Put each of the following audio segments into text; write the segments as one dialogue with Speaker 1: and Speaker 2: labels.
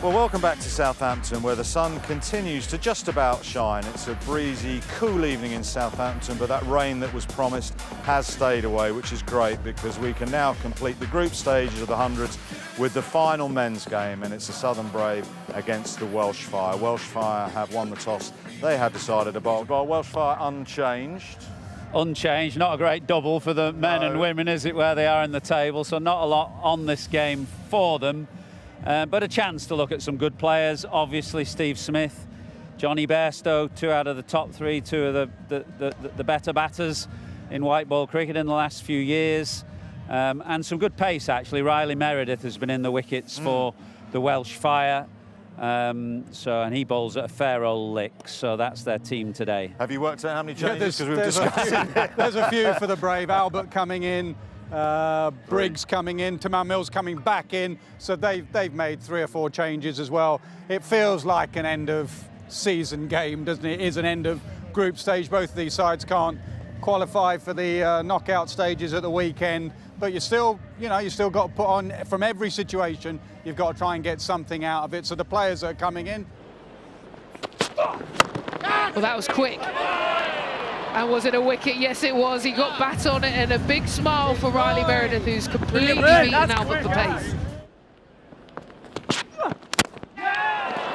Speaker 1: Well, welcome back to Southampton, where the sun continues to just about shine. It's a breezy, cool evening in Southampton, but that rain that was promised has stayed away, which is great because we can now complete the group stages of the hundreds with the final men's game, and it's the Southern Brave against the Welsh Fire. Welsh Fire have won the toss. They had decided to bowl. Welsh Fire unchanged.
Speaker 2: Unchanged, not a great double for the men and women, is it, where they are in the table, so not a lot on this game for them. But a chance to look at some good players. Obviously, Steve Smith, Johnny Bairstow, two out of the top three, two of the better batters in white ball cricket in the last few years. And some good pace, actually. Riley Meredith has been in the wickets for the Welsh Fire. And he bowls at a fair old lick, so that's their team today.
Speaker 1: Have you worked out how many changes?
Speaker 3: Yeah, there's a few for the Brave. Albert coming in. Briggs coming in, Tamar Mills coming back in, so they've made 3 or 4 changes as well. It feels like an end of season game, doesn't it? It is an end of group stage. Both of these sides can't qualify for the knockout stages at the weekend, but you still got to put on, from every situation, you've got to try and get something out of it. So the players that are coming in.
Speaker 4: Well, that was quick. And was it a wicket? Yes, it was. He got bat on it, and a big smile for Riley Meredith, who's completely beaten Albert for pace.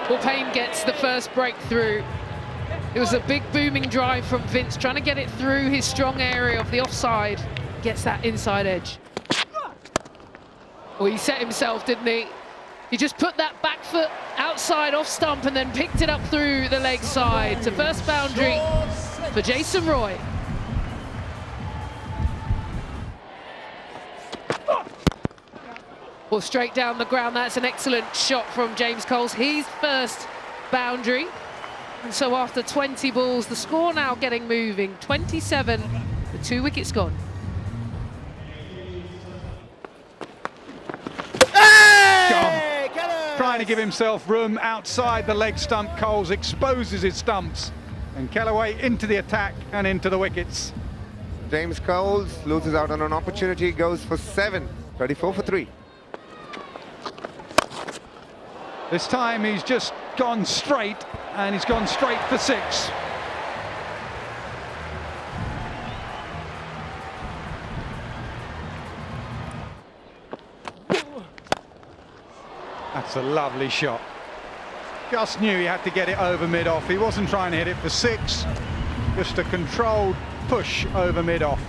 Speaker 4: Well, Payne gets the first breakthrough. It was a big booming drive from Vince, trying to get it through his strong area of the offside. Gets that inside edge. Well, he set himself, didn't he? He just put that back foot outside off stump and then picked it up through the leg side to first boundary for Jason Roy. Well, straight down the ground. That's an excellent shot from James Coles. His first boundary. And so after 20 balls, the score now getting moving. 27, the 2 wickets gone.
Speaker 3: Trying to give himself room outside the leg stump. Coles exposes his stumps, and Kellaway into the attack and into the wickets.
Speaker 5: James Coles loses out on an opportunity, goes for 7, 34 for 3.
Speaker 3: This time he's just gone straight, and he's gone straight for 6. That's a lovely shot. Just knew he had to get it over mid-off. He wasn't trying to hit it for 6, just a controlled push over mid-off.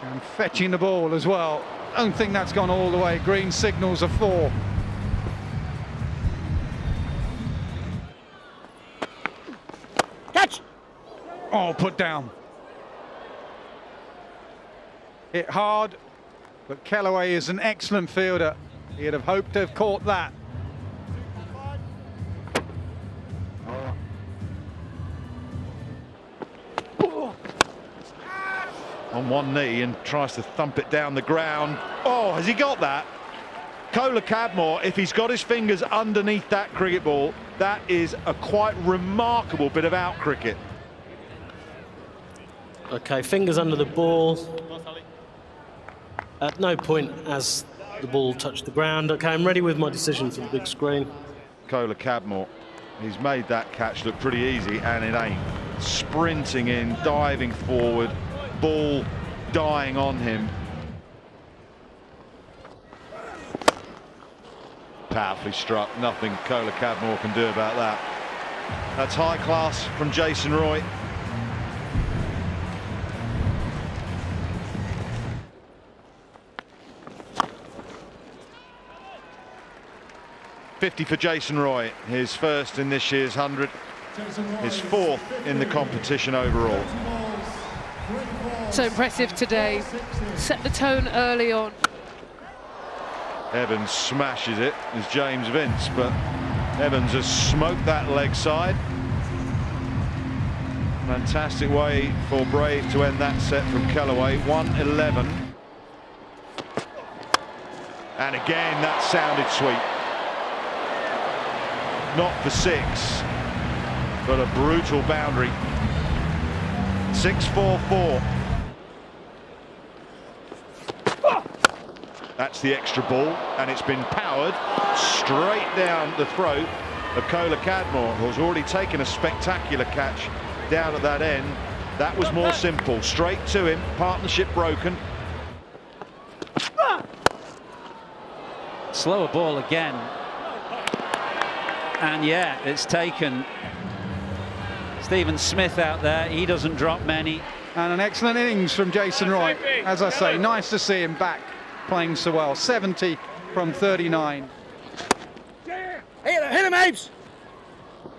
Speaker 3: And fetching the ball as well. Don't think that's gone all the way. Green signals a 4.
Speaker 6: Catch!
Speaker 3: Oh, put down. Hit hard, but Kellaway is an excellent fielder. He'd have hoped to have caught that.
Speaker 1: On one knee and tries to thump it down the ground. Oh, has he got that? Kola Cadmore, if he's got his fingers underneath that cricket ball, that is a quite remarkable bit of out cricket.
Speaker 6: Okay, fingers under the ball. At no point as the ball touched the ground. Okay, I'm ready with my decision for the big screen.
Speaker 1: Kola Cadmore, he's made that catch look pretty easy, and it ain't. Sprinting in, diving forward, ball dying on him. Powerfully struck, nothing Kola Cadmore can do about that. That's high class from Jason Roy. .50 for Jason Roy, his first in this year's 100, his 4th in the competition overall.
Speaker 4: So impressive today. Set the tone early on.
Speaker 1: Evans smashes it as James Vince, but Evans has smoked that leg side. Fantastic way for Brave to end that set from Kellaway. 111. And again, that sounded sweet. Not for 6, but a brutal boundary. 6-4-4. That's the extra ball, and it's been powered straight down the throat of Kola Cadmore, who's already taken a spectacular catch down at that end. That was more simple. Straight to him, partnership broken.
Speaker 2: Slower ball again. And yeah, it's taken. Stephen Smith out there, he doesn't drop many.
Speaker 3: And an excellent innings from Jason Roy. As I say, nice to see him back playing so well. 70 from 39.
Speaker 7: Hit him, Apes!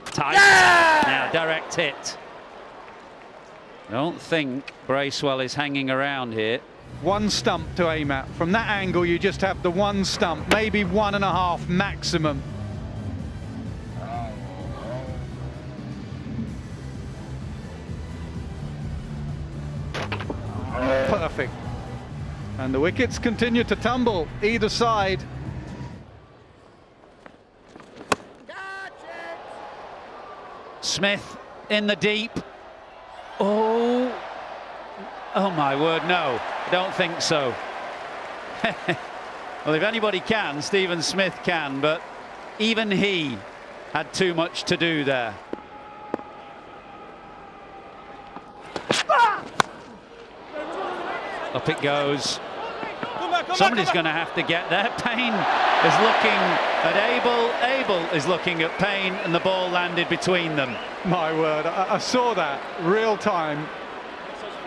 Speaker 2: Tight.
Speaker 7: Yeah!
Speaker 2: Now direct hit. I don't think Bracewell is hanging around here.
Speaker 3: One stump to aim at. From that angle, you just have the one stump, maybe 1.5 maximum. Perfect. And the wickets continue to tumble either side.
Speaker 2: Smith in the deep. Oh my word, no, don't think so. Well, if anybody can, Stephen Smith can, but even he had too much to do there. Up it goes. Somebody's going to have to get there. Payne is looking at Abel. Abel is looking at Payne, and the ball landed between them.
Speaker 3: My word, I saw that real time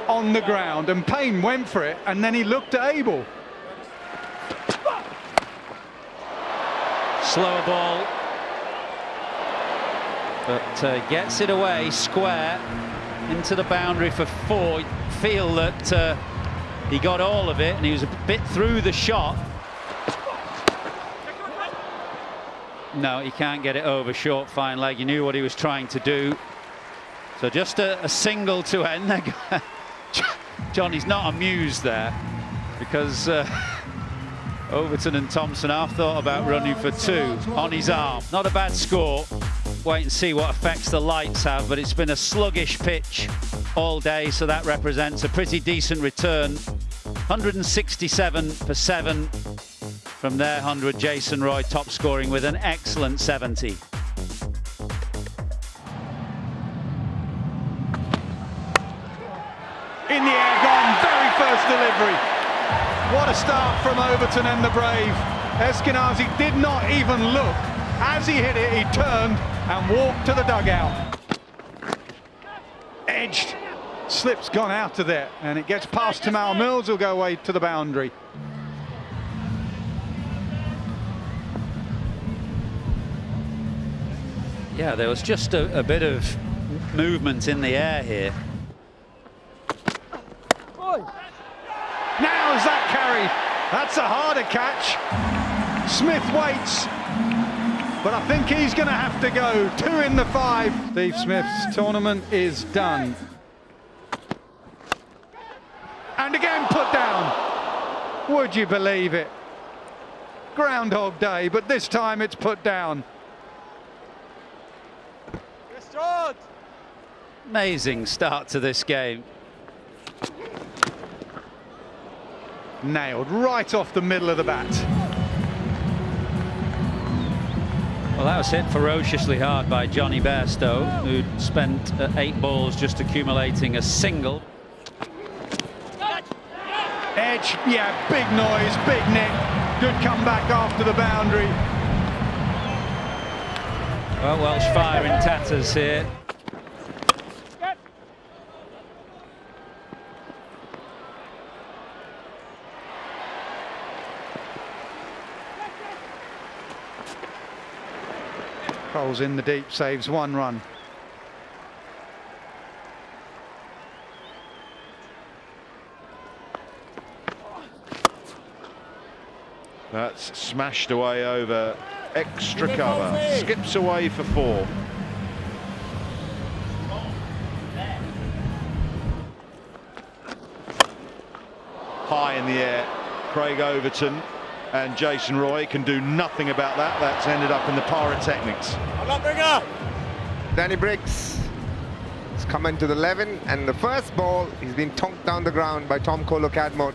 Speaker 3: on the ground, and Payne went for it, and then he looked at Abel.
Speaker 2: Slower ball, but gets it away square into the boundary for 4. Feel that he got all of it, and he was a bit through the shot. No, he can't get it over short, fine leg. You knew what he was trying to do. So just a single to end. Johnny's not amused there, because Overton and Thompson have thought about running for 2 on his arm. Not a bad score. Wait and see what effects the lights have, but it's been a sluggish pitch all day, so that represents a pretty decent return. 167 for 7 from their 100. Jason Roy top scoring with an excellent 70.
Speaker 3: In the air, gone, very first delivery. What a start from Overton and the Brave. Eskenazi did not even look. As he hit it, he turned and walked to the dugout. Edged. Slip's gone out of there, and it gets past Tamal Mills, who'll go away to the boundary.
Speaker 2: Yeah, there was just a bit of movement in the air here.
Speaker 3: Now is that carry? That's a harder catch. Smith waits, but I think he's going to have to go. 2 in the 5. Steve Smith's tournament is done. And again put down. Would you believe it? Groundhog Day, but this time it's put down.
Speaker 2: Amazing start to this game.
Speaker 3: Nailed right off the middle of the bat.
Speaker 2: Well, that was hit ferociously hard by Johnny Bairstow, who'd spent 8 balls just accumulating a single.
Speaker 3: Edge, yeah, big noise, big nick. Good comeback after the boundary.
Speaker 2: Well, Welsh fire in tatters here.
Speaker 3: Coles in the deep, saves 1 run.
Speaker 1: That's smashed away over extra cover. Skips away for 4. High in the air, Craig Overton and Jason Roy can do nothing about that. That's ended up in the pyrotechnics.
Speaker 5: Danny Briggs has come into the 11, and the first ball, he's been tonked down the ground by Tom Kola Cadmore.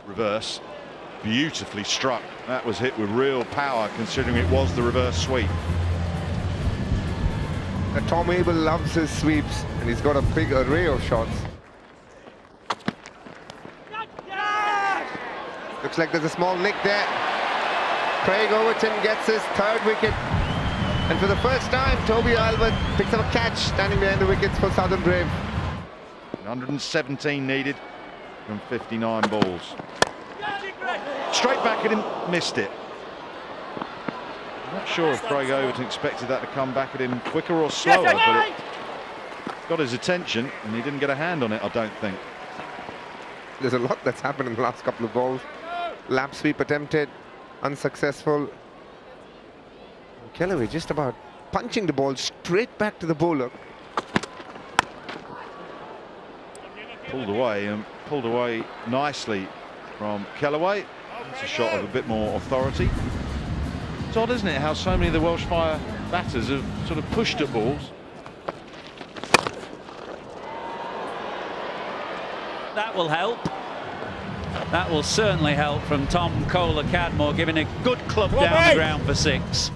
Speaker 1: reverse. Beautifully struck. That was hit with real power, considering it was the reverse sweep.
Speaker 5: Tom Abel loves his sweeps, and he's got a big array of shots. Looks like there's a small nick there. Craig Overton gets his third wicket. And for the first time, Toby Albert picks up a catch standing behind the wickets for Southern Brave.
Speaker 1: 117 needed from 59 balls. Straight back at him, missed it. I'm not sure if Craig Overton expected that to come back at him quicker or slower, but it got his attention and he didn't get a hand on it, I don't think.
Speaker 5: There's a lot that's happened in the last couple of balls. Lap sweep attempted, unsuccessful. Kellaway just about punching the ball straight back to the bowler.
Speaker 1: Pulled away and pulled away nicely from Kellaway. It's a shot of a bit more authority. It's odd, isn't it, how so many of the Welsh Fire batters have sort of pushed at balls.
Speaker 2: That will help. That will certainly help from Tom Kohler-Cadmore, giving a good club down the ground for 6.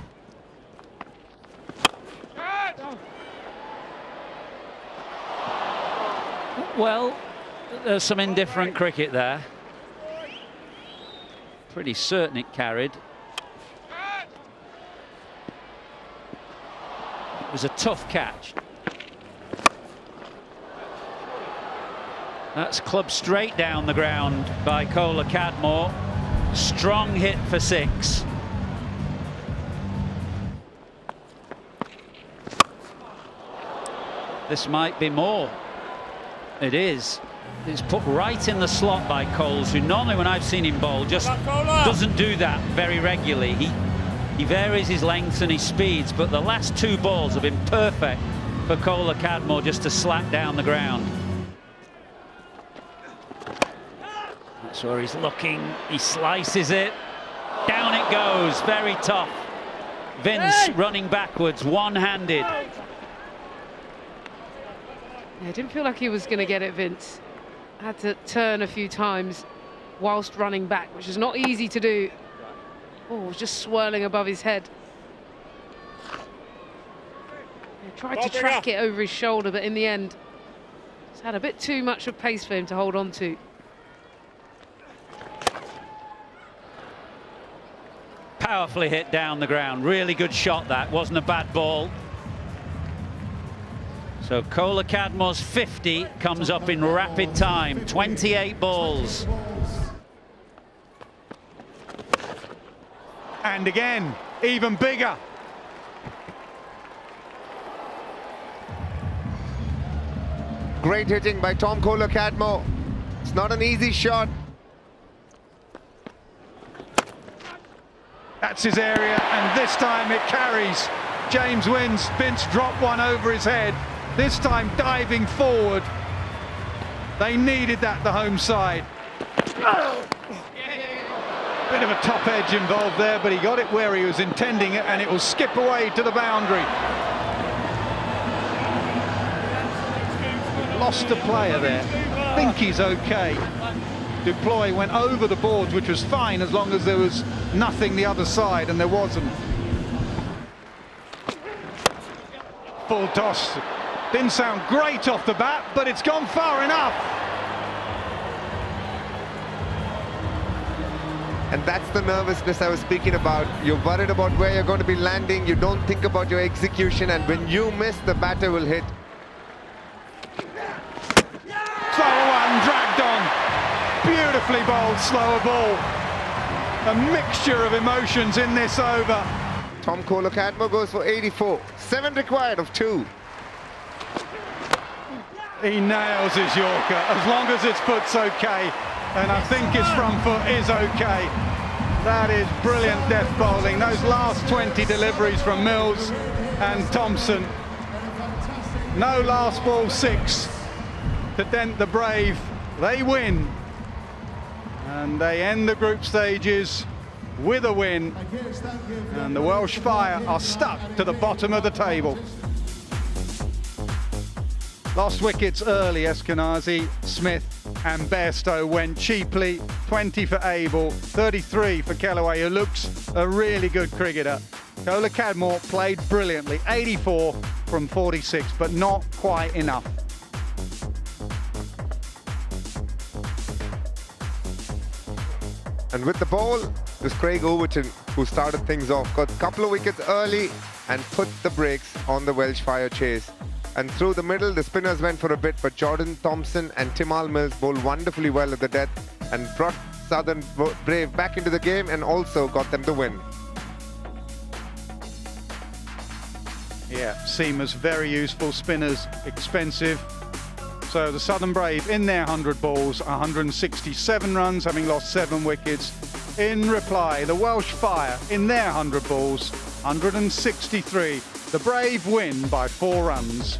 Speaker 2: Well, there's some indifferent cricket there. Pretty certain it carried. It was a tough catch. That's clubbed straight down the ground by Kohler-Cadmore. Strong hit for 6. This might be more. It is. It's put right in the slot by Coles, who normally, when I've seen him bowl, just doesn't do that very regularly. He varies his lengths and his speeds, but the last 2 balls have been perfect for Kohler-Cadmore just to slap down the ground. That's where he's looking. He slices it. Down it goes. Very tough. Vince running backwards, one-handed.
Speaker 4: Yeah, didn't feel like he was going to get it, Vince. Had to turn a few times whilst running back, which is not easy to do. Oh, it was just swirling above his head. He tried to track it over his shoulder, but in the end, it's had a bit too much of pace for him to hold on to.
Speaker 2: Powerfully hit down the ground. Really good shot that. Wasn't a bad ball. So Kohler-Cadmore's 50 comes up in rapid time. 28 balls.
Speaker 3: And again, even bigger.
Speaker 5: Great hitting by Tom Kohler-Cadmore. It's not an easy shot.
Speaker 3: That's his area, and this time it carries. James wins. Vince dropped one over his head. This time diving forward. They needed that, the home side. Bit of a top edge involved there, but he got it where he was intending it, and it will skip away to the boundary. Lost a player there. I think he's okay. Duploy went over the boards, which was fine as long as there was nothing the other side, and there wasn't. Full toss. Didn't sound great off the bat, but it's gone far enough.
Speaker 5: And that's the nervousness I was speaking about. You're worried about where you're going to be landing. You don't think about your execution, and when you miss, the batter will hit.
Speaker 3: Slower one, dragged on. Beautifully bowled, slower ball. A mixture of emotions in this over.
Speaker 5: Tom Kohler-Cadmore goes for 84. 7 required of 2.
Speaker 3: He nails his Yorker, as long as his foot's okay. And I think his front foot is okay. That is brilliant death bowling. Those last 20 deliveries from Mills and Thompson. No last ball 6 to dent the Brave. They win. And they end the group stages with a win. And the Welsh Fire are stuck to the bottom of the table. Lost wickets early, Eskenazi, Smith and Bairstow went cheaply. 20 for Abel, 33 for Kellaway, who looks a really good cricketer. Kola Cadmore played brilliantly, 84 from 46, but not quite enough.
Speaker 5: And with the ball, it was Craig Overton who started things off. Got a couple of wickets early and put the brakes on the Welsh fire chase. And through the middle, the spinners went for a bit, but Jordan Thompson and Timal Mills bowled wonderfully well at the death and brought Southern Brave back into the game and also got them the win.
Speaker 3: Yeah, seamers very useful, spinners expensive. So the Southern Brave in their 100 balls, 167 runs, having lost 7 wickets. In reply, the Welsh Fire in their 100 balls, 163. The Brave win by 4 runs.